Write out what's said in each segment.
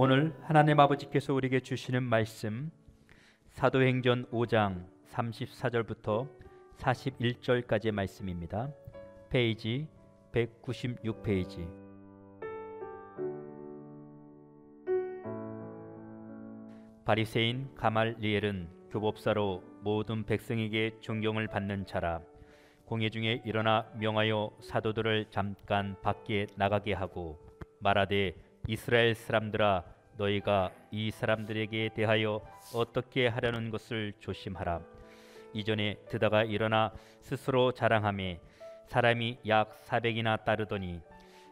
오늘 하나님 아버지께서 우리에게 주시는 말씀 사도행전 5장 34절부터 41절까지의 말씀입니다. 페이지 196페이지. 바리새인 가말리엘은 교법사로 모든 백성에게 존경을 받는 자라. 공회 중에 일어나 명하여 사도들을 잠깐 밖에 나가게 하고 말하되, 이스라엘 사람들아, 너희가 이 사람들에게 대하여 어떻게 하려는 것을 조심하라. 이전에 드다가 일어나 스스로 자랑하며 사람이 약 400이나 따르더니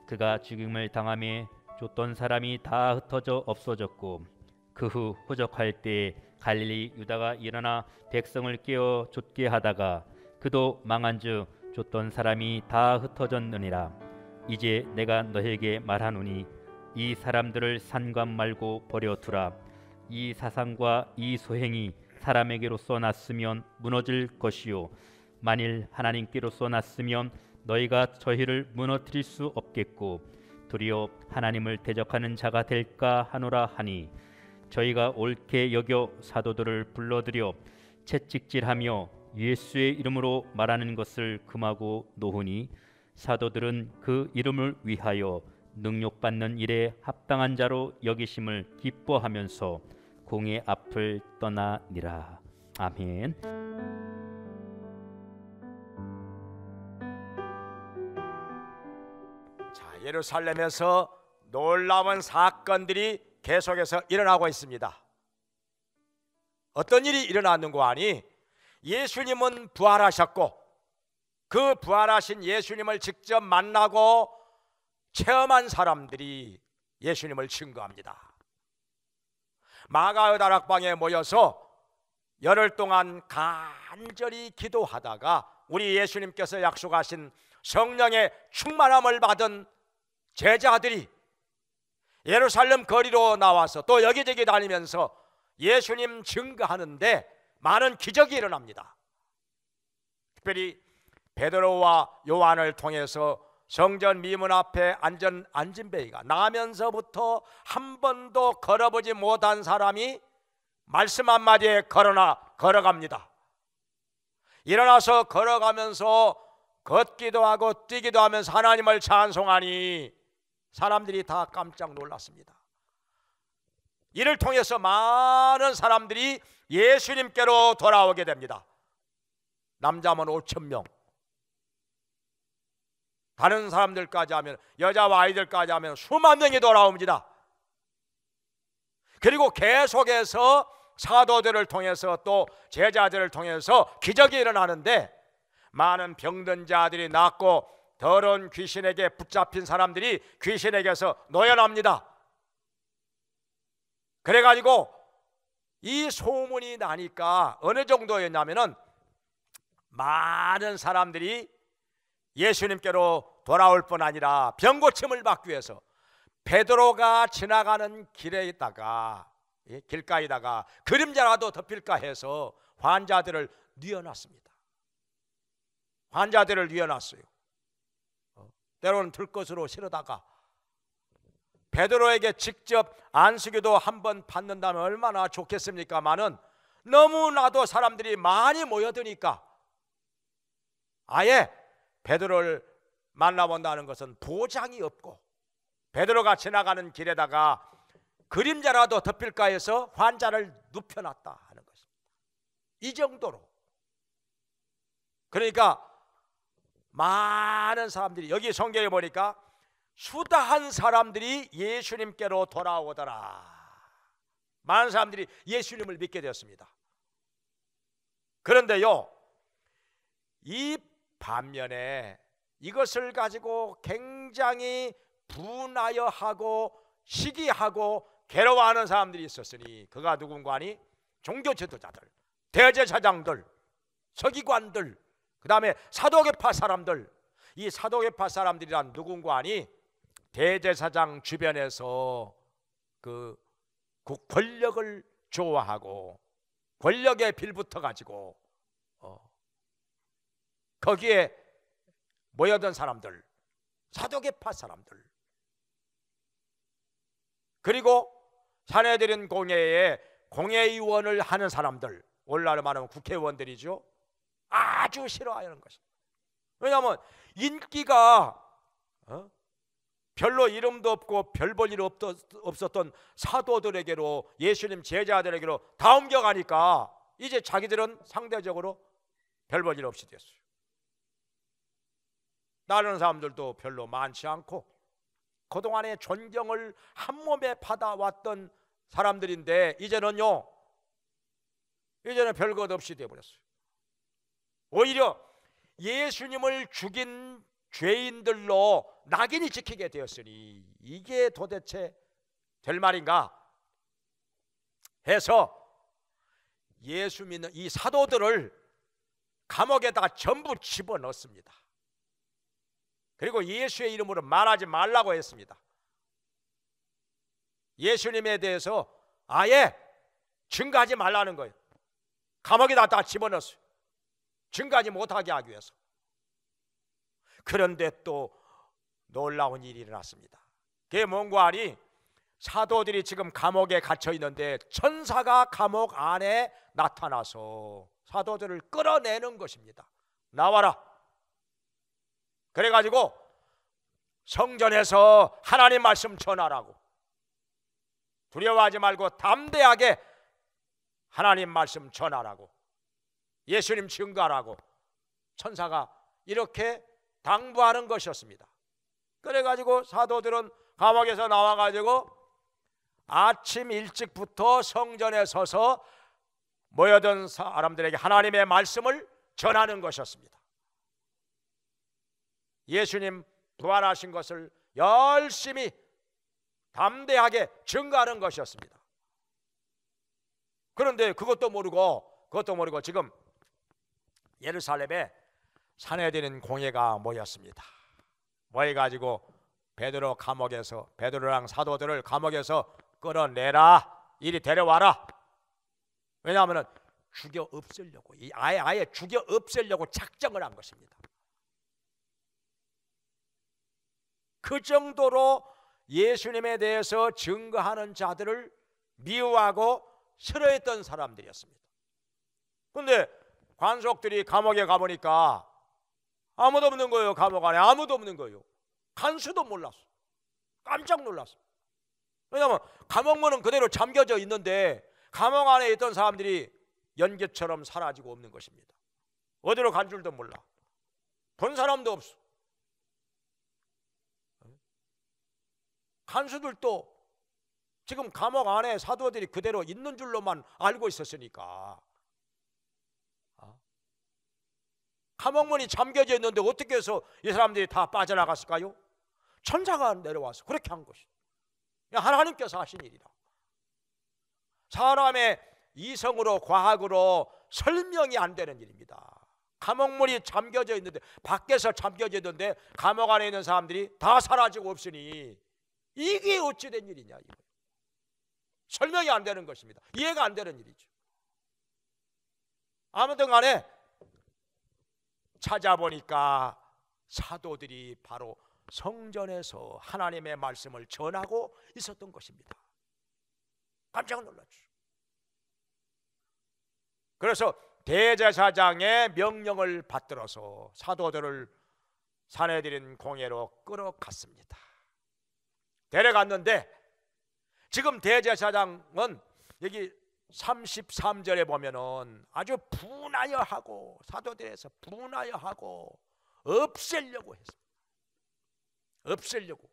그가 죽임을 당하며 쫓던 사람이 다 흩어져 없어졌고, 그 후 호적할 때에 갈릴리 유다가 일어나 백성을 깨어 쫓게 하다가 그도 망한즉 쫓던 사람이 다 흩어졌느니라. 이제 내가 너에게 말하노니 이 사람들을 산관 말고 버려두라. 이 사상과 이 소행이 사람에게로서 났으면 무너질 것이요, 만일 하나님께로서 났으면 너희가 저희를 무너뜨릴 수 없겠고 도리어 하나님을 대적하는 자가 될까 하노라 하니, 저희가 옳게 여겨 사도들을 불러들여 채찍질하며 예수의 이름으로 말하는 것을 금하고 놓으니, 사도들은 그 이름을 위하여 능욕받는 일에 합당한 자로 여기심을 기뻐하면서 공의 앞을 떠나니라. 아멘. 자, 예루살렘에서 놀라운 사건들이 계속해서 일어나고 있습니다. 어떤 일이 일어났는고 하니, 예수님은 부활하셨고 그 부활하신 예수님을 직접 만나고 체험한 사람들이 예수님을 증거합니다. 마가의 다락방에 모여서 열흘 동안 간절히 기도하다가 우리 예수님께서 약속하신 성령의 충만함을 받은 제자들이 예루살렘 거리로 나와서 또 여기저기 다니면서 예수님 증거하는데 많은 기적이 일어납니다. 특별히 베드로와 요한을 통해서 성전 미문 앞에 앉은 베이가 나면서부터 한 번도 걸어보지 못한 사람이 말씀 한마디에 걸어갑니다. 일어나서 걸어가면서 걷기도 하고 뛰기도 하면서 하나님을 찬송하니 사람들이 다 깜짝 놀랐습니다. 이를 통해서 많은 사람들이 예수님께로 돌아오게 됩니다. 남자만 5,000명, 다른 사람들까지 하면, 여자와 아이들까지 하면 수만 명이 돌아옵니다. 그리고 계속해서 사도들을 통해서 또 제자들을 통해서 기적이 일어나는데, 많은 병든 자들이 낫고 더러운 귀신에게 붙잡힌 사람들이 귀신에게서 노연합니다. 그래가지고 이 소문이 나니까 어느 정도였냐면은 많은 사람들이 예수님께로 돌아올 뿐 아니라 병고침을 받기 위해서 베드로가 지나가는 길에다가, 길가에다가 그림자라도 덮일까 해서 환자들을 뉘어놨습니다. 환자들을 뉘어놨어요. 때로는 들것으로 실어다가 베드로에게 직접 안수기도 한번 받는다면 얼마나 좋겠습니까마는 너무나도 사람들이 많이 모여드니까 아예 베드로를 만나본다는 것은 보장이 없고, 베드로가 지나가는 길에다가 그림자라도 덮일까 해서 환자를 눕혀놨다 하는 것입니다. 이 정도로. 그러니까 많은 사람들이, 여기 성경에 보니까 수다한 사람들이 예수님께로 돌아오더라. 많은 사람들이 예수님을 믿게 되었습니다. 그런데요, 이 반면에 이것을 가지고 굉장히 분하여 하고 시기하고 괴로워하는 사람들이 있었으니, 그가 누군가 하니 종교 지도자들, 대제사장들, 서기관들, 그 다음에 사도계파 사람들. 이 사도계파 사람들이란 누군가 하니 대제사장 주변에서 그 권력을 좋아하고 권력에 빌붙어 가지고 거기에 모여든 사람들, 사도계파 사람들, 그리고 사내들인 공회에 공회의원을 하는 사람들, 오늘날로 말하면 국회의원들이죠. 아주 싫어하는 것입니다. 왜냐하면 인기가 별로 이름도 없고 별 볼 일 없었던 사도들에게로, 예수님 제자들에게로 다 옮겨가니까 이제 자기들은 상대적으로 별 볼 일 없이 됐어요. 다른 사람들도 별로 많지 않고 그동안에 존경을 한 몸에 받아왔던 사람들인데 이제는 별것 없이 되어버렸어요. 오히려 예수님을 죽인 죄인들로 낙인이 찍히게 되었으니 이게 도대체 될 말인가 해서 예수 믿는 이 사도들을 감옥에다가 전부 집어넣습니다. 그리고 예수의 이름으로 말하지 말라고 했습니다. 예수님에 대해서 아예 증거하지 말라는 거예요. 감옥에다 다 집어넣었어요. 증거하지 못하게 하기 위해서. 그런데 또 놀라운 일이 일어났습니다. 그게 뭔가 하니 사도들이 지금 감옥에 갇혀 있는데 천사가 감옥 안에 나타나서 사도들을 끌어내는 것입니다. 나와라. 그래가지고 성전에서 하나님 말씀 전하라고, 두려워하지 말고 담대하게 하나님 말씀 전하라고, 예수님 증거하라고 천사가 이렇게 당부하는 것이었습니다. 그래가지고 사도들은 감옥에서 나와가지고 아침 일찍부터 성전에 서서 모여든 사람들에게 하나님의 말씀을 전하는 것이었습니다. 예수님 부활하신 것을 열심히 담대하게 증거하는 것이었습니다. 그런데 그것도 모르고 지금 예루살렘에 사내들인 공회가 모였습니다. 모여가지고 베드로랑 사도들을 감옥에서 끌어내라, 이리 데려와라. 왜냐하면 죽여 없애려고, 아예 죽여 없애려고 작정을 한 것입니다. 그 정도로 예수님에 대해서 증거하는 자들을 미워하고 싫어했던 사람들이었습니다. 그런데 관속들이 감옥에 가보니까 아무도 없는 거예요. 감옥 안에 아무도 없는 거예요. 간수도 몰랐어. 깜짝 놀랐어. 왜냐하면 감옥문은 그대로 잠겨져 있는데 감옥 안에 있던 사람들이 연기처럼 사라지고 없는 것입니다. 어디로 간 줄도 몰라. 본 사람도 없어. 간수들도 지금 감옥 안에 사도들이 그대로 있는 줄로만 알고 있었으니까, 감옥문이 잠겨져 있는데 어떻게 해서 이 사람들이 다 빠져나갔을까요? 천사가 내려와서 그렇게 한 것이 하나님께서 하신 일이다. 사람의 이성으로 과학으로 설명이 안 되는 일입니다. 감옥문이 잠겨져 있는데, 밖에서 잠겨져 있는데 감옥 안에 있는 사람들이 다 사라지고 없으니 이게 어찌 된 일이냐, 이거. 설명이 안 되는 것입니다. 이해가 안 되는 일이죠. 아무튼 간에 찾아보니까 사도들이 바로 성전에서 하나님의 말씀을 전하고 있었던 것입니다. 깜짝 놀랐죠. 그래서 대제사장의 명령을 받들어서 사도들을 사내들인 공회로 끌어갔습니다. 데려갔는데 지금 대제사장은 여기 33절에 보면은 아주 분하여하고, 사도들에서 분하여하고 없애려고 했습니다. 없애려고.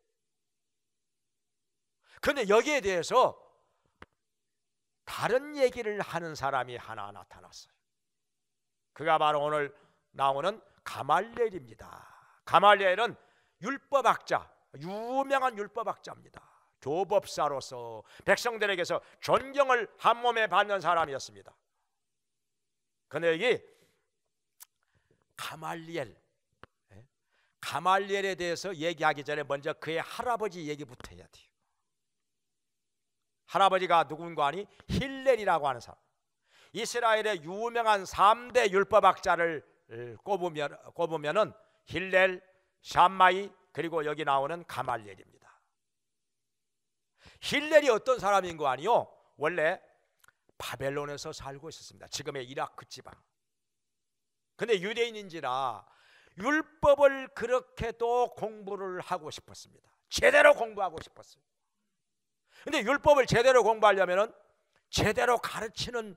그런데 여기에 대해서 다른 얘기를 하는 사람이 하나 나타났어요. 그가 바로 오늘 나오는 가말리엘입니다. 가말리엘은 율법학자, 유명한 율법학자입니다. 교법사로서 백성들에게서 존경을 한 몸에 받는 사람이었습니다. 그런데 여기 가말리엘에 대해서 얘기하기 전에 먼저 그의 할아버지 얘기부터 해야 돼요. 할아버지가 누군가 하니 힐렐이라고 하는 사람, 이스라엘의 유명한 3대 율법학자를 꼽으면은 힐렐, 샴마이, 그리고 여기 나오는 가말리엘입니다. 힐렐이 어떤 사람인 거 아니요? 원래 바벨론에서 살고 있었습니다. 지금의 이라크 지방. 근데 유대인인지라 율법을 그렇게도 공부를 하고 싶었습니다. 제대로 공부하고 싶었어요. 근데 율법을 제대로 공부하려면 제대로 가르치는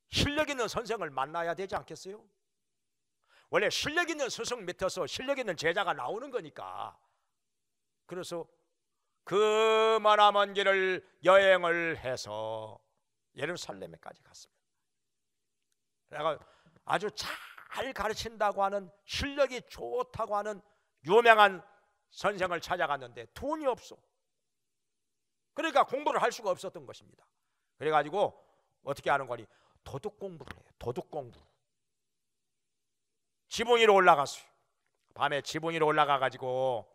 실력 있는 선생을 만나야 되지 않겠어요? 원래 실력 있는 스승 밑에서 실력 있는 제자가 나오는 거니까. 그래서 그 머나먼 길을 여행을 해서 예루살렘에까지 갔습니다. 내가 아주 잘 가르친다고 하는, 실력이 좋다고 하는 유명한 선생을 찾아갔는데 돈이 없어. 그러니까 공부를 할 수가 없었던 것입니다. 그래가지고 어떻게 하는 거니? 도둑 공부를 해요. 도둑 공부. 지붕 위로 올라갔어요. 밤에 지붕 위로 올라가가지고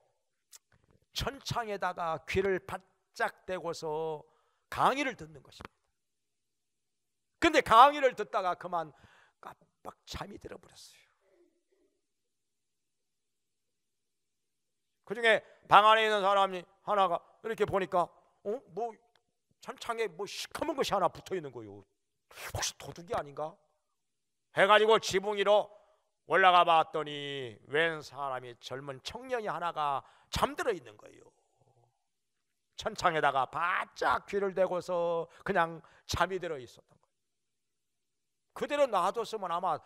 천창에다가 귀를 바짝 대고서 강의를 듣는 것입니다. 근데 강의를 듣다가 그만 깜빡 잠이 들어버렸어요. 그 중에 방 안에 있는 사람이 하나가 이렇게 보니까 뭐 천창에 뭐 시커먼 것이 하나 붙어 있는 거예요. 혹시 도둑이 아닌가? 해가지고 지붕 위로 올라가 봤더니 웬 사람이, 젊은 청년이 하나가 잠들어 있는 거예요. 천창에다가 바짝 귀를 대고서 그냥 잠이 들어 있었던 거예요. 그대로 놔뒀으면 아마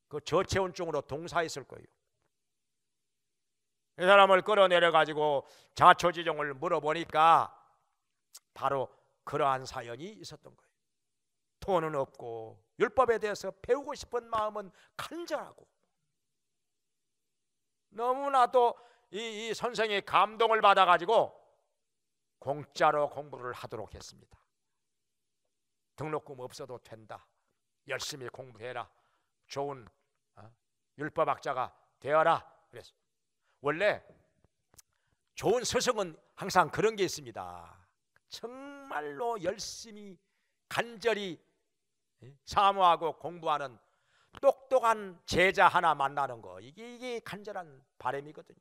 그 저체온증으로 동사했을 거예요. 이 사람을 끌어내려 가지고 자초지종을 물어보니까 바로 그러한 사연이 있었던 거예요. 돈은 없고 율법에 대해서 배우고 싶은 마음은 간절하고, 너무나도 이 선생이 감동을 받아 가지고 공짜로 공부를 하도록 했습니다. 등록금 없어도 된다. 열심히 공부해라. 좋은 율법학자가 되어라. 그래서 원래 좋은 스승은 항상 그런 게 있습니다. 정말로 열심히 간절히 사모하고 공부하는 똑똑한 제자 하나 만나는 거, 이게 간절한 바람이거든요.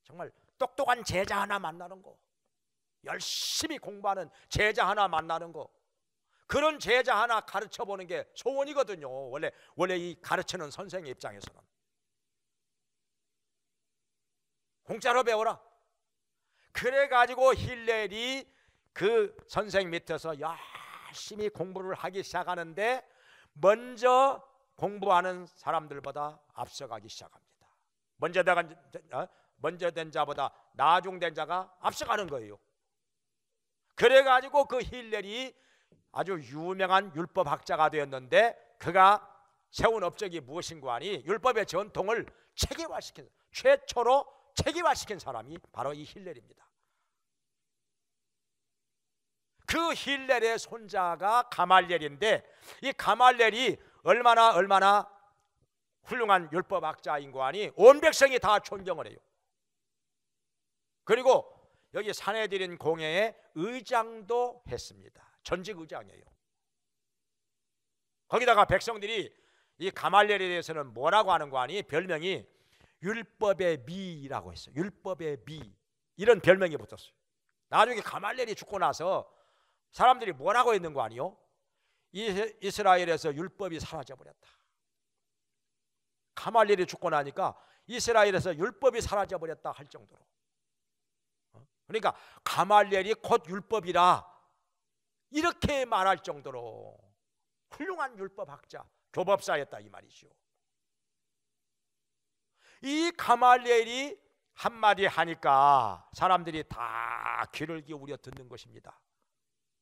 정말 똑똑한 제자 하나 만나는 거, 열심히 공부하는 제자 하나 만나는 거, 그런 제자 하나 가르쳐 보는 게 소원이거든요. 원래 이 가르치는 선생의 입장에서는 공짜로 배워라. 그래가지고 힐렐이 그 선생 밑에서 열심히 공부를 하기 시작하는데 먼저 공부하는 사람들보다 앞서가기 시작합니다. 먼저 된 자보다 나중된 자가 앞서가는 거예요. 그래가지고 그 힐렐이 아주 유명한 율법학자가 되었는데, 그가 세운 업적이 무엇인가 하니 율법의 전통을 체계화시킨, 최초로 체계화시킨 사람이 바로 이 힐렐입니다. 그 힐렐의 손자가 가말리엘인데, 이 가말리엘이 얼마나 훌륭한 율법학자인 거 아니 온 백성이 다 존경을 해요. 그리고 여기 산헤드린 공회의 의장도 했습니다. 전직 의장이에요. 거기다가 백성들이 이 가말리엘에 대해서는 뭐라고 하는 거 아니? 별명이 율법의 미라고 했어요. 율법의 미, 이런 별명이 붙었어요. 나중에 가말리엘이 죽고 나서 사람들이 뭐라고 했는 거 아니요? 이스라엘에서 율법이 사라져버렸다. 가말리엘이 죽고 나니까 이스라엘에서 율법이 사라져버렸다 할 정도로, 그러니까 가말리엘이 곧 율법이라 이렇게 말할 정도로 훌륭한 율법학자, 교법사였다 이 말이죠. 이 가말리엘이 한마디 하니까 사람들이 다 귀를 기울여 듣는 것입니다.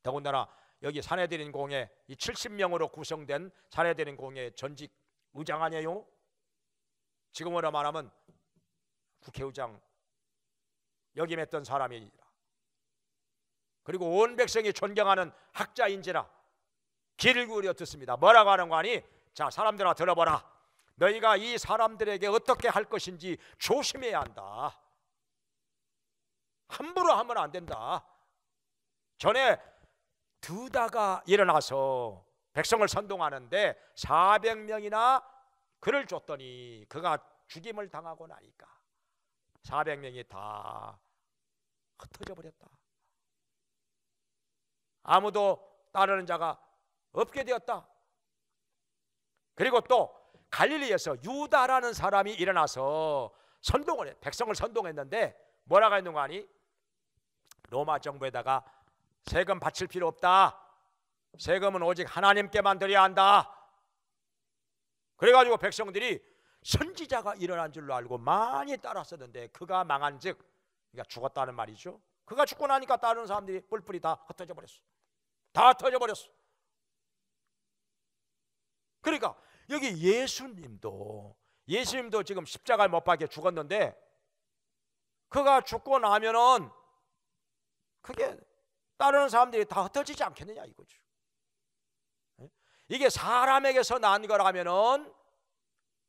더군다나 여기 산헤드린 공회, 이 70명으로 구성된 산헤드린 공회 전직 의장 아니에요? 지금으로 말하면 국회의장 역임했던 사람이라, 그리고 온 백성이 존경하는 학자인지라 귀를 기울여 듣습니다. 뭐라고 하는 거 아니? 자, 사람들아 들어보라. 너희가 이 사람들에게 어떻게 할 것인지 조심해야 한다. 함부로 하면 안 된다. 전에 드다가 일어나서 백성을 선동하는데 400명이나 글을 줬더니 그가 죽임을 당하고 나니까 400명이 다 흩어져 버렸다. 아무도 따르는 자가 없게 되었다. 그리고 또 갈릴리에서 유다라는 사람이 일어나서 선동을 해. 백성을 선동했는데 뭐라고 했는 거 아니? 로마 정부에다가 세금 바칠 필요 없다. 세금은 오직 하나님께만 드려야 한다. 그래가지고 백성들이 선지자가 일어난 줄로 알고 많이 따랐었는데 그가 망한즉, 그러니까 죽었다는 말이죠. 그가 죽고 나니까 따르는 사람들이 뿔뿔이 다 흩어져 버렸어. 다 터져 버렸어. 그러니까 여기 예수님도 지금 십자가에 못 박혀 죽었는데 그가 죽고 나면은 그게 따르는 사람들이 다 흩어지지 않겠느냐 이거죠. 이게 사람에게서 난 거라면은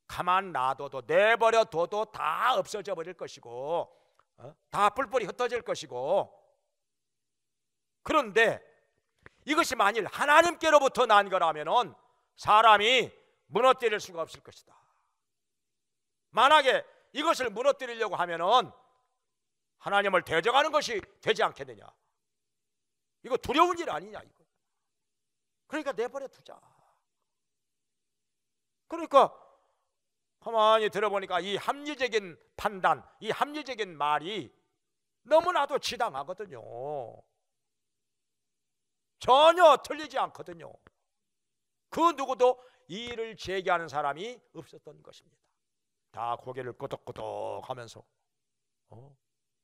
가만 놔둬도 내버려 둬도 다 없어져 버릴 것이고 다 뿔뿔이 흩어질 것이고, 그런데 이것이 만일 하나님께로부터 난 거라면은 사람이 무너뜨릴 수가 없을 것이다. 만약에 이것을 무너뜨리려고 하면은 하나님을 대적하는 것이 되지 않겠느냐. 이거 두려운 일 아니냐 이거. 그러니까 내버려 두자. 그러니까 가만히 들어보니까 이 합리적인 판단, 이 합리적인 말이 너무나도 지당하거든요. 전혀 틀리지 않거든요. 그 누구도 이 일을 제기하는 사람이 없었던 것입니다. 다 고개를 끄덕끄덕 하면서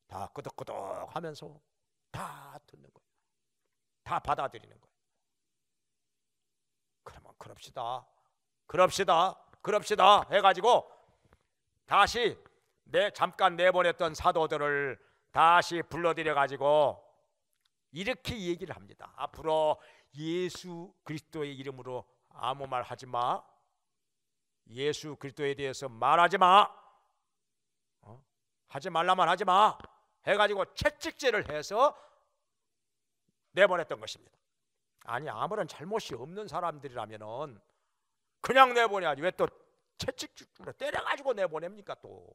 다 끄덕끄덕 하면서 다 듣는 거예요. 다 받아들이는 거예요. 그러면 그럽시다 해가지고 다시 잠깐 내보냈던 사도들을 다시 불러들여가지고 이렇게 얘기를 합니다. 앞으로 예수 그리스도의 이름으로 아무 말 하지 마. 예수 그리스도에 대해서 말하지 마. 하지 말라만 하지 마 해가지고 채찍질을 해서 내보냈던 것입니다. 아니 아무런 잘못이 없는 사람들이라면은 그냥 내보내야지 왜 또 채찍질로 때려가지고 내보냅니까? 또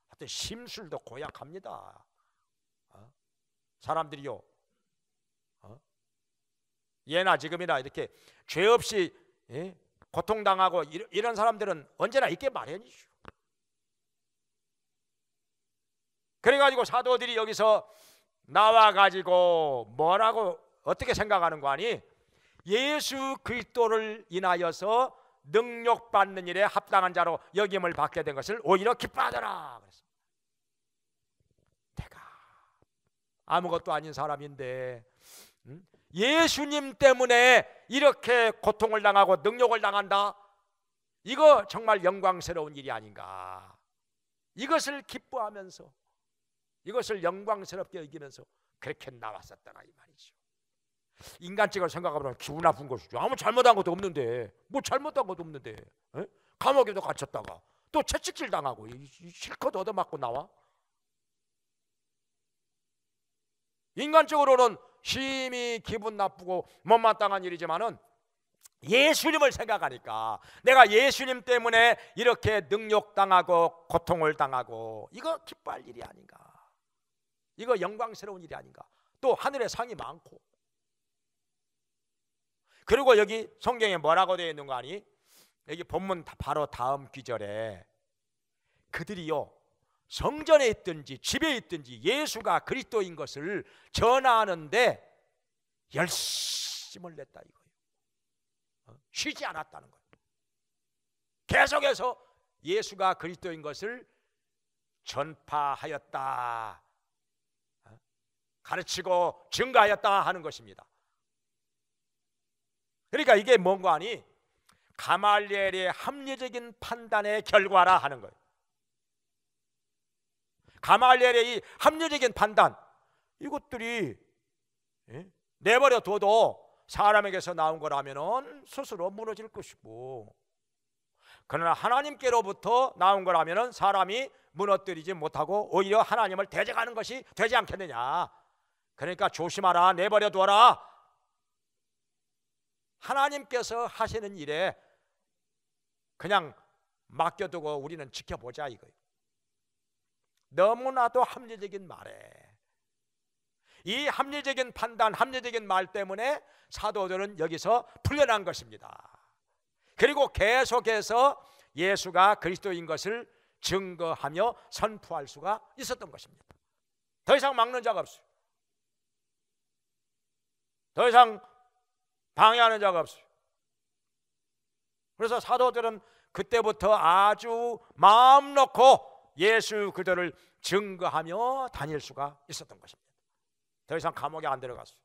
하여튼 심술도 고약합니다. 사람들이요 예나 지금이나 이렇게 죄 없이 고통당하고 이런 사람들은 언제나 있게 마련이죠. 그래가지고 사도들이 여기서 나와가지고 뭐라고 어떻게 생각하는 거 아니? 예수 그리스도를 인하여서 능력받는 일에 합당한 자로 여김을 받게 된 것을 오히려 기뻐하더라 그랬습니다. 내가 아무것도 아닌 사람인데 예수님 때문에 이렇게 고통을 당하고 능력을 당한다? 이거 정말 영광스러운 일이 아닌가. 이것을 기뻐하면서 이것을 영광스럽게 여기면서 그렇게 나왔었다가 이 말이죠. 인간적으로 생각하면 기분 나쁜 것이죠. 아무 잘못한 것도 없는데 뭐 잘못한 것도 없는데 감옥에도 갇혔다가 또 채찍질 당하고 실컷 얻어맞고 나와. 인간적으로는 심히 기분 나쁘고 못마땅한 일이지만은 예수님을 생각하니까 내가 예수님 때문에 이렇게 능욕당하고 고통을 당하고 이거 기뻐할 일이 아닌가. 이거 영광스러운 일이 아닌가. 또 하늘에 상이 많고. 그리고 여기 성경에 뭐라고 되어 있는 거 아니? 여기 본문 바로 다음 귀절에 그들이요 성전에 있든지 집에 있든지 예수가 그리스도인 것을 전하는데 열심을 냈다 이거예요. 쉬지 않았다는 거예요. 계속해서 예수가 그리스도인 것을 전파하였다, 가르치고 증가하였다 하는 것입니다. 그러니까 이게 뭔가 하니 가말리엘의 합리적인 판단의 결과라 하는 거예요. 가말리엘의 이 합리적인 판단, 이것들이 내버려 둬도 사람에게서 나온 거라면 스스로 무너질 것이고, 그러나 하나님께로부터 나온 거라면 사람이 무너뜨리지 못하고 오히려 하나님을 대적하는 것이 되지 않겠느냐. 그러니까 조심하라, 내버려 두어라. 하나님께서 하시는 일에 그냥 맡겨두고 우리는 지켜보자 이거예요. 너무나도 합리적인 말에 이 합리적인 판단, 합리적인 말 때문에 사도들은 여기서 풀려난 것입니다. 그리고 계속해서 예수가 그리스도인 것을 증거하며 선포할 수가 있었던 것입니다. 더 이상 막는 자가 없어요. 더 이상 방해하는 자가 없어요. 그래서 사도들은 그때부터 아주 마음 놓고 예수 그리스도를 증거하며 다닐 수가 있었던 것입니다. 더 이상 감옥에 안 들어갔어요.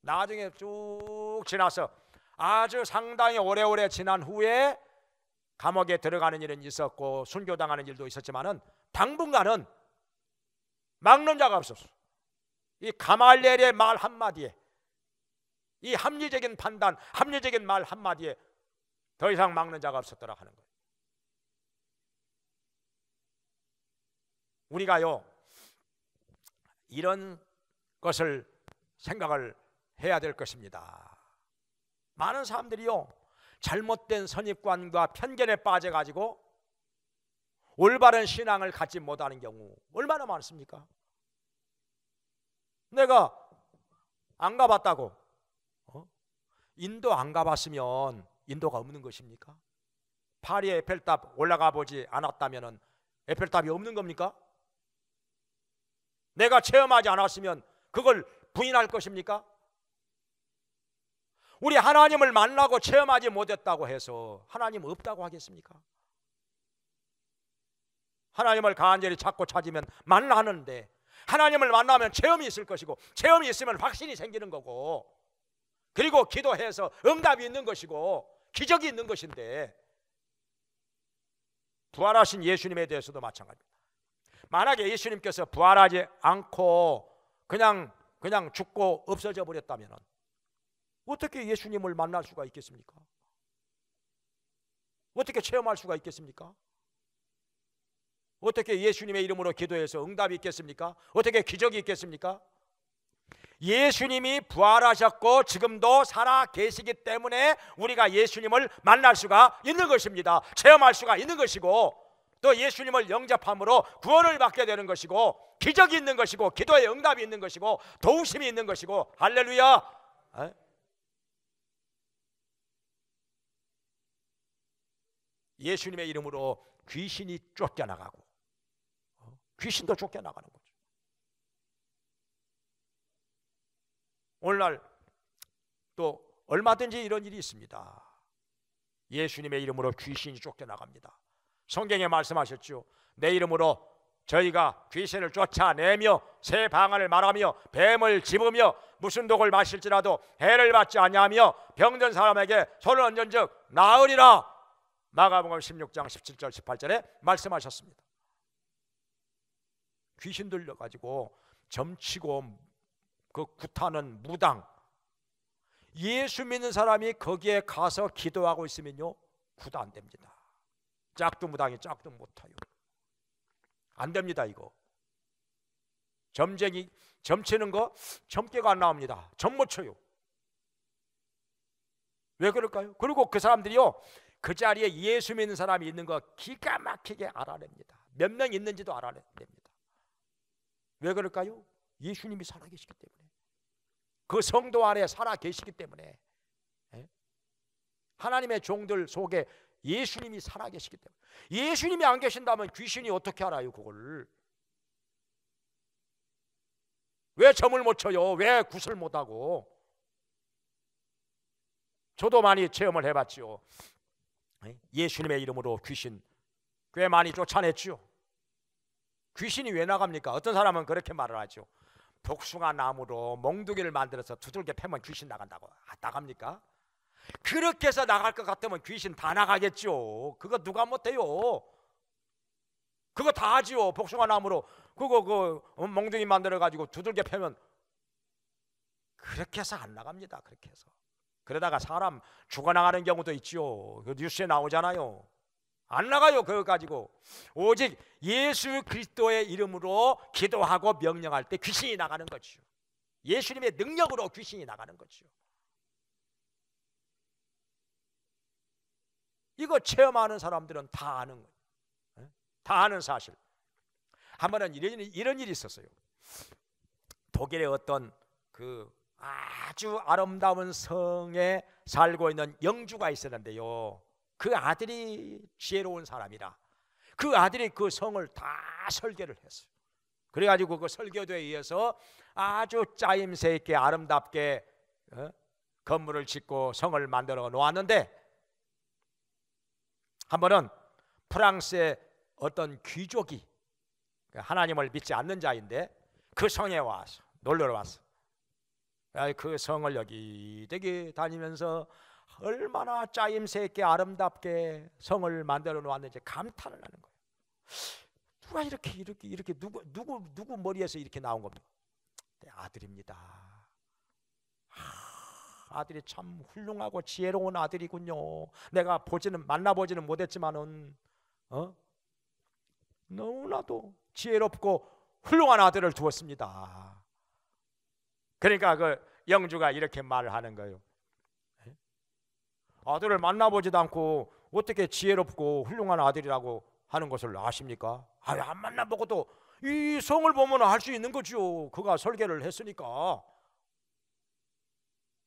나중에 쭉 지나서 아주 상당히 오래오래 지난 후에 감옥에 들어가는 일은 있었고 순교당하는 일도 있었지만은 당분간은 막는 자가 없었어요. 이 가말리엘의 말 한마디에, 이 합리적인 판단, 합리적인 말 한마디에 더 이상 막는 자가 없었더라 하는 거예요. 우리가요 이런 것을 생각을 해야 될 것입니다. 많은 사람들이요 잘못된 선입관과 편견에 빠져가지고 올바른 신앙을 갖지 못하는 경우 얼마나 많습니까? 내가 안 가봤다고 인도 안 가봤으면 인도가 없는 것입니까? 파리의 에펠탑 올라가 보지 않았다면 에펠탑이 없는 겁니까? 내가 체험하지 않았으면 그걸 부인할 것입니까? 우리 하나님을 만나고 체험하지 못했다고 해서 하나님 없다고 하겠습니까? 하나님을 간절히 찾고 찾으면 만나는데 하나님을 만나면 체험이 있을 것이고 체험이 있으면 확신이 생기는 거고 그리고 기도해서 응답이 있는 것이고 기적이 있는 것인데 부활하신 예수님에 대해서도 마찬가지입니다. 만약에 예수님께서 부활하지 않고 그냥 죽고 없어져 버렸다면 어떻게 예수님을 만날 수가 있겠습니까? 어떻게 체험할 수가 있겠습니까? 어떻게 예수님의 이름으로 기도해서 응답이 있겠습니까? 어떻게 기적이 있겠습니까? 예수님이 부활하셨고 지금도 살아 계시기 때문에 우리가 예수님을 만날 수가 있는 것입니다. 체험할 수가 있는 것이고 또 예수님을 영접함으로 구원을 받게 되는 것이고 기적이 있는 것이고 기도의 응답이 있는 것이고 도우심이 있는 것이고 할렐루야. 예수님의 이름으로 귀신이 쫓겨나가고 귀신도 쫓겨나가는 거죠. 오늘날 또 얼마든지 이런 일이 있습니다. 예수님의 이름으로 귀신이 쫓겨나갑니다. 성경에 말씀하셨죠. 내 이름으로 저희가 귀신을 쫓아내며 새 방언을 말하며 뱀을 집으며 무슨 독을 마실지라도 해를 받지 아니하며 병든 사람에게 손을 얹은즉 나으리라. 마가복음 16장 17절 18절에 말씀하셨습니다. 귀신 들려가지고 점치고 그 굿하는 무당 예수 믿는 사람이 거기에 가서 기도하고 있으면요 굿 안 됩니다. 짝도 무당이 짝도 못해요. 안 됩니다. 이거 점쟁이 점치는 거 점괘가 안 나옵니다. 점 못 쳐요. 왜 그럴까요? 그리고 그 사람들이요 그 자리에 예수 믿는 사람이 있는 거 기가 막히게 알아냅니다. 몇 명 있는지도 알아냅니다. 왜 그럴까요? 예수님이 살아계시기 때문에 그 성도 안에 살아계시기 때문에 하나님의 종들 속에 예수님이 살아계시기 때문에 예수님이 안 계신다면 귀신이 어떻게 알아요 그걸? 왜 점을 못 쳐요? 왜 굿을 못하고? 저도 많이 체험을 해봤죠. 예수님의 이름으로 귀신 꽤 많이 쫓아냈죠. 귀신이 왜 나갑니까? 어떤 사람은 그렇게 말을 하죠. 복숭아 나무로 몽둥이를 만들어서 두들겨 패면 귀신 나간다고. 나갑니까? 그렇게 해서 나갈 것 같으면 귀신 다 나가겠죠. 그거 누가 못해요? 그거 다 하지요. 복숭아 나무로 그거 몽둥이 만들어 가지고 두들겨 패면 그렇게 해서 안 나갑니다. 그렇게 해서 그러다가 사람 죽어나가는 경우도 있지요. 그 뉴스에 나오잖아요. 안 나가요. 그거 가지고 오직 예수 그리스도의 이름으로 기도하고 명령할 때 귀신이 나가는 거죠. 예수님의 능력으로 귀신이 나가는 거죠. 이거 체험하는 사람들은 다 아는 거예요. 다 아는 사실. 한 번은 이런 일이 있었어요. 독일의 어떤 그 아주 아름다운 성에 살고 있는 영주가 있었는데요, 그 아들이 지혜로운 사람이라 그 아들이 그 성을 다 설계를 했어요. 그래가지고 그 설교도에 의해서 아주 짜임새 있게 아름답게 건물을 짓고 성을 만들어 놓았는데, 한 번은 프랑스의 어떤 귀족이 하나님을 믿지 않는 자인데 그 성에 와서 놀러 왔어. 그 성을 여기저기 다니면서 얼마나 짜임새 있게 아름답게 성을 만들어 놓았는지 감탄을 하는 거예요. 누가 이렇게 누구 머리에서 이렇게 나온 겁니까? 내 아들입니다. 아들이 참 훌륭하고 지혜로운 아들이군요. 내가 만나보지는 못했지만은 너무나도 지혜롭고 훌륭한 아들을 두었습니다. 그러니까 그 영주가 이렇게 말을 하는 거예요. 아들을 만나보지도 않고 어떻게 지혜롭고 훌륭한 아들이라고 하는 것을 아십니까? 안 만나보고도 이 성을 보면 알 수 있는 거죠. 그가 설계를 했으니까.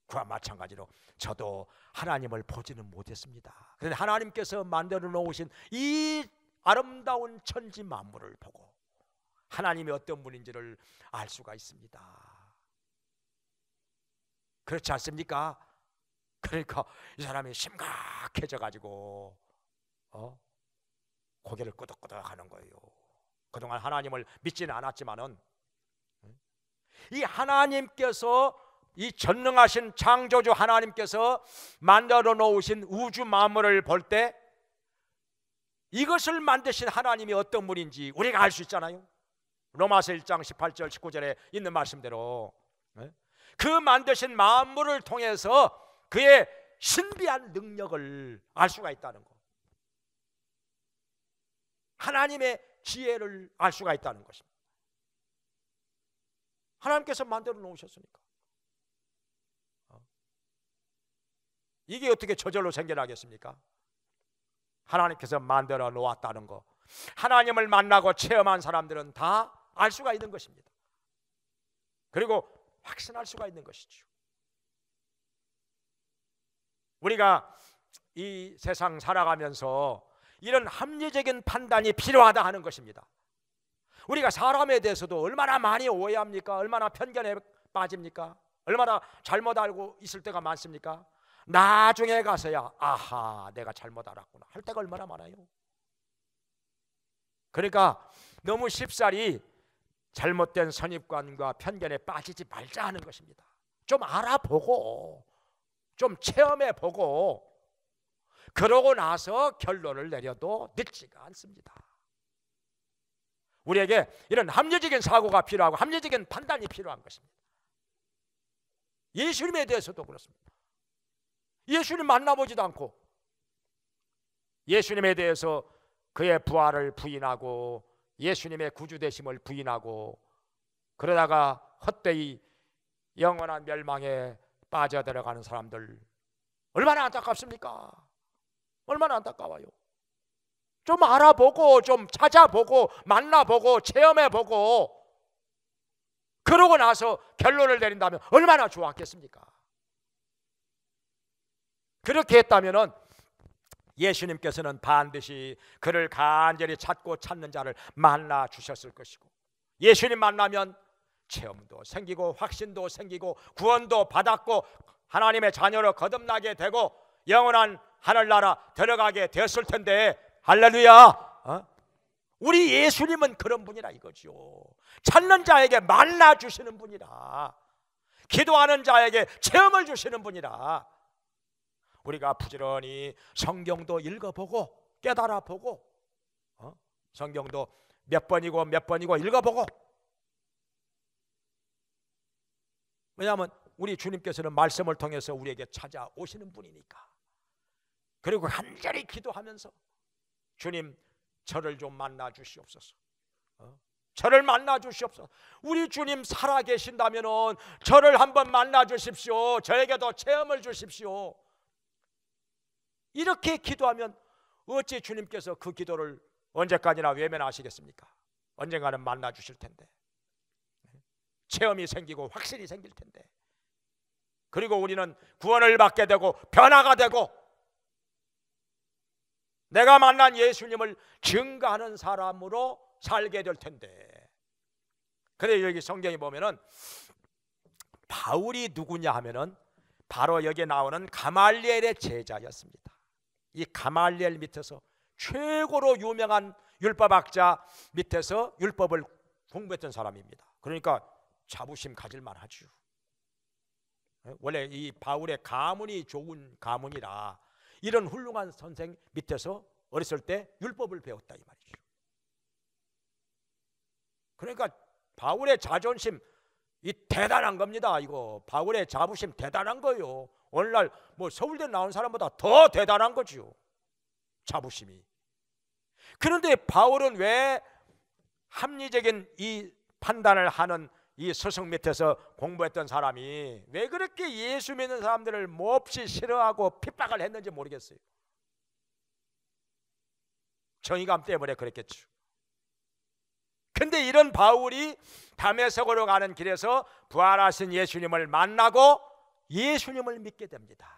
그와 마찬가지로 저도 하나님을 보지는 못했습니다. 그런데 하나님께서 만들어 놓으신 이 아름다운 천지 만물을 보고 하나님이 어떤 분인지를 알 수가 있습니다. 그렇지 않습니까? 그러니까 이 사람이 심각해져 가지고 고개를 끄덕끄덕 하는 거예요. 그동안 하나님을 믿지는 않았지만은 이 하나님께서, 이 전능하신 창조주 하나님께서 만들어 놓으신 우주 만물을 볼 때 이것을 만드신 하나님이 어떤 분인지 우리가 알 수 있잖아요. 로마서 1장 18절 19절에 있는 말씀대로 그 만드신 만물을 통해서 그의 신비한 능력을 알 수가 있다는 거, 하나님의 지혜를 알 수가 있다는 것입니다. 하나님께서 만들어 놓으셨으니까. 이게 어떻게 저절로 생겨나겠습니까? 하나님께서 만들어 놓았다는 거, 하나님을 만나고 체험한 사람들은 다 알 수가 있는 것입니다. 그리고 확신할 수가 있는 것이죠. 우리가 이 세상 살아가면서 이런 합리적인 판단이 필요하다 하는 것입니다. 우리가 사람에 대해서도 얼마나 많이 오해합니까? 얼마나 편견에 빠집니까? 얼마나 잘못 알고 있을 때가 많습니까? 나중에 가서야 아하, 내가 잘못 알았구나 할 때가 얼마나 많아요. 그러니까 너무 쉽사리 잘못된 선입관과 편견에 빠지지 말자 하는 것입니다. 좀 알아보고 좀 체험해보고 그러고 나서 결론을 내려도 늦지가 않습니다. 우리에게 이런 합리적인 사고가 필요하고 합리적인 판단이 필요한 것입니다. 예수님에 대해서도 그렇습니다. 예수님 만나보지도 않고 예수님에 대해서 그의 부활을 부인하고 예수님의 구주되심을 부인하고 그러다가 헛되이 영원한 멸망에 빠져들어가는 사람들 얼마나 안타깝습니까? 얼마나 안타까워요. 좀 알아보고 좀 찾아보고 만나보고 체험해보고 그러고 나서 결론을 내린다면 얼마나 좋았겠습니까? 그렇게 했다면 예수님께서는 반드시 그를 간절히 찾고 찾는 자를 만나 주셨을 것이고, 예수님 만나면 체험도 생기고 확신도 생기고 구원도 받았고 하나님의 자녀로 거듭나게 되고 영원한 하늘나라 들어가게 되었을 텐데, 할렐루야. 우리 예수님은 그런 분이라 이거죠. 찾는 자에게 만나 주시는 분이라, 기도하는 자에게 체험을 주시는 분이라. 우리가 부지런히 성경도 읽어보고 깨달아보고 성경도 몇 번이고 읽어보고, 왜냐하면 우리 주님께서는 말씀을 통해서 우리에게 찾아오시는 분이니까. 그리고 간절히 기도하면서 주님 저를 좀 만나 주시옵소서. 저를 만나 주시옵소서. 우리 주님 살아계신다면 저를 한번 만나 주십시오. 저에게도 체험을 주십시오. 이렇게 기도하면 어찌 주님께서 그 기도를 언제까지나 외면하시겠습니까? 언젠가는 만나 주실 텐데. 체험이 생기고 확신이 생길 텐데, 그리고 우리는 구원을 받게 되고 변화가 되고 내가 만난 예수님을 증거하는 사람으로 살게 될 텐데. 그래 여기 성경에 보면은 바울이 누구냐 하면은 바로 여기에 나오는 가말리엘의 제자였습니다. 이 가말리엘 밑에서 최고로 유명한 율법학자 밑에서 율법을 공부했던 사람입니다. 그러니까 자부심 가질만 하죠. 원래 이 바울의 가문이 좋은 가문이라 이런 훌륭한 선생 밑에서 어렸을 때 율법을 배웠다 이 말이죠. 그러니까 바울의 자존심 이 대단한 겁니다. 이거 바울의 자부심 대단한 거예요. 오늘날 뭐 서울대 나온 사람보다 더 대단한 거죠, 자부심이. 그런데 바울은 왜 합리적인 이 판단을 하는 이 스승 밑에서 공부했던 사람이 왜 그렇게 예수 믿는 사람들을 몹시 싫어하고 핍박을 했는지 모르겠어요. 정의감 때문에 그랬겠죠. 근데 이런 바울이 다메섹으로 가는 길에서 부활하신 예수님을 만나고 예수님을 믿게 됩니다.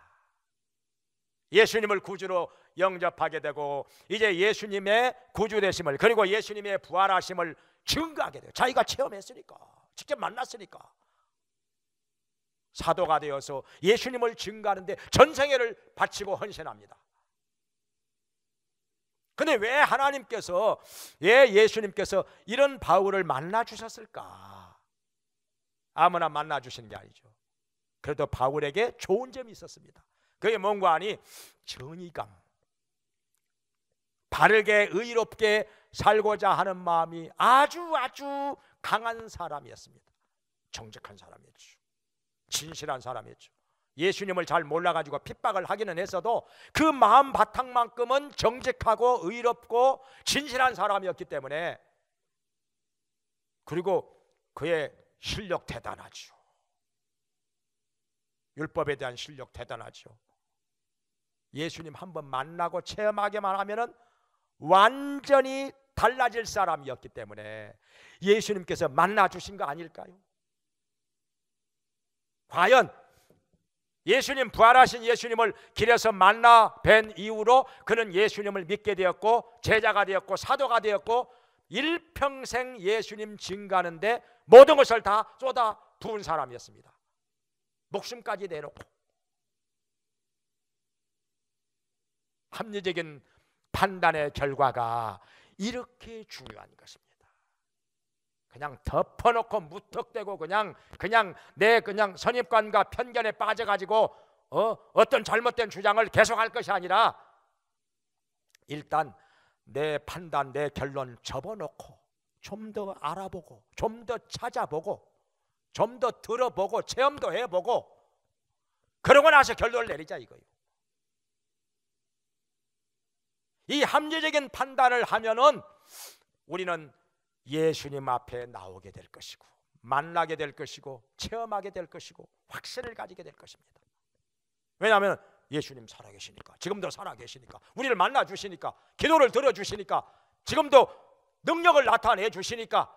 예수님을 구주로 영접하게 되고 이제 예수님의 구주 되심을, 그리고 예수님의 부활하심을 증거하게 돼요. 자기가 체험했으니까, 직접 만났으니까. 사도가 되어서 예수님을 증거하는데 전생애를 바치고 헌신합니다. 근데 왜 하나님께서, 왜 예수님께서 이런 바울을 만나 주셨을까? 아무나 만나 주시는 게 아니죠. 그래도 바울에게 좋은 점이 있었습니다. 그게 뭔가 하니 정의감, 바르게 의롭게 살고자 하는 마음이 아주 강한 사람이었습니다. 정직한 사람이었죠. 진실한 사람이었죠. 예수님을 잘 몰라가지고 핍박을 하기는 했어도 그 마음 바탕만큼은 정직하고 의롭고 진실한 사람이었기 때문에, 그리고 그의 실력 대단하죠. 율법에 대한 실력 대단하죠. 예수님 한번 만나고 체험하게만 하면은 완전히 달라질 사람이었기 때문에 예수님께서 만나 주신 거 아닐까요? 과연 예수님, 부활하신 예수님을 길에서 만나 뵌 이후로 그는 예수님을 믿게 되었고 제자가 되었고 사도가 되었고 일평생 예수님 증거하는데 모든 것을 다 쏟아 부은 사람이었습니다. 목숨까지 내놓고. 합리적인 판단의 결과가 이렇게 중요한 것입니다. 그냥 덮어놓고 무턱대고 그냥 내 선입관과 편견에 빠져가지고 어떤 잘못된 주장을 계속할 것이 아니라 일단 내 판단, 내 결론 접어놓고 좀 더 알아보고 좀 더 찾아보고 좀 더 들어보고 체험도 해보고 그러고 나서 결론을 내리자 이거예요. 이 합리적인 판단을 하면은 우리는 예수님 앞에 나오게 될 것이고 만나게 될 것이고 체험하게 될 것이고 확신을 가지게 될 것입니다. 왜냐하면 예수님 살아계시니까, 지금도 살아계시니까, 우리를 만나 주시니까, 기도를 들어주시니까, 지금도 능력을 나타내 주시니까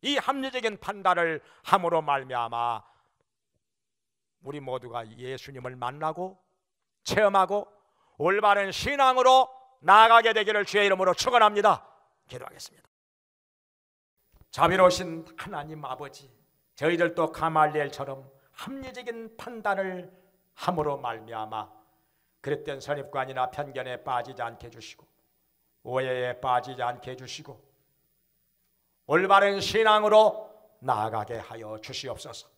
이 합리적인 판단을 함으로 말미암아 우리 모두가 예수님을 만나고 체험하고 올바른 신앙으로 나아가게 되기를 주의 이름으로 축원합니다. 기도하겠습니다. 자비로우신 하나님 아버지, 저희들도 가말리엘처럼 합리적인 판단을 함으로 말미암아 그랬던 선입관이나 편견에 빠지지 않게 해주시고 오해에 빠지지 않게 해주시고 올바른 신앙으로 나아가게 하여 주시옵소서.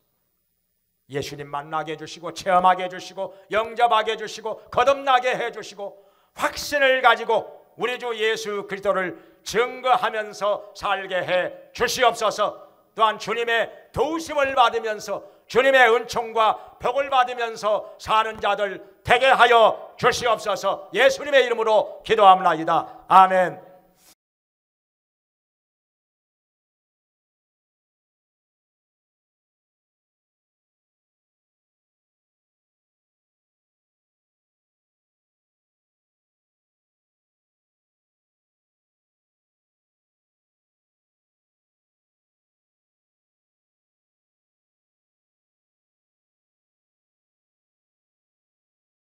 예수님 만나게 해주시고 체험하게 해주시고 영접하게 해주시고 거듭나게 해주시고 확신을 가지고 우리 주 예수 그리스도를 증거하면서 살게 해 주시옵소서. 또한 주님의 도우심을 받으면서 주님의 은총과 복을 받으면서 사는 자들 되게 하여 주시옵소서. 예수님의 이름으로 기도합니다. 아멘.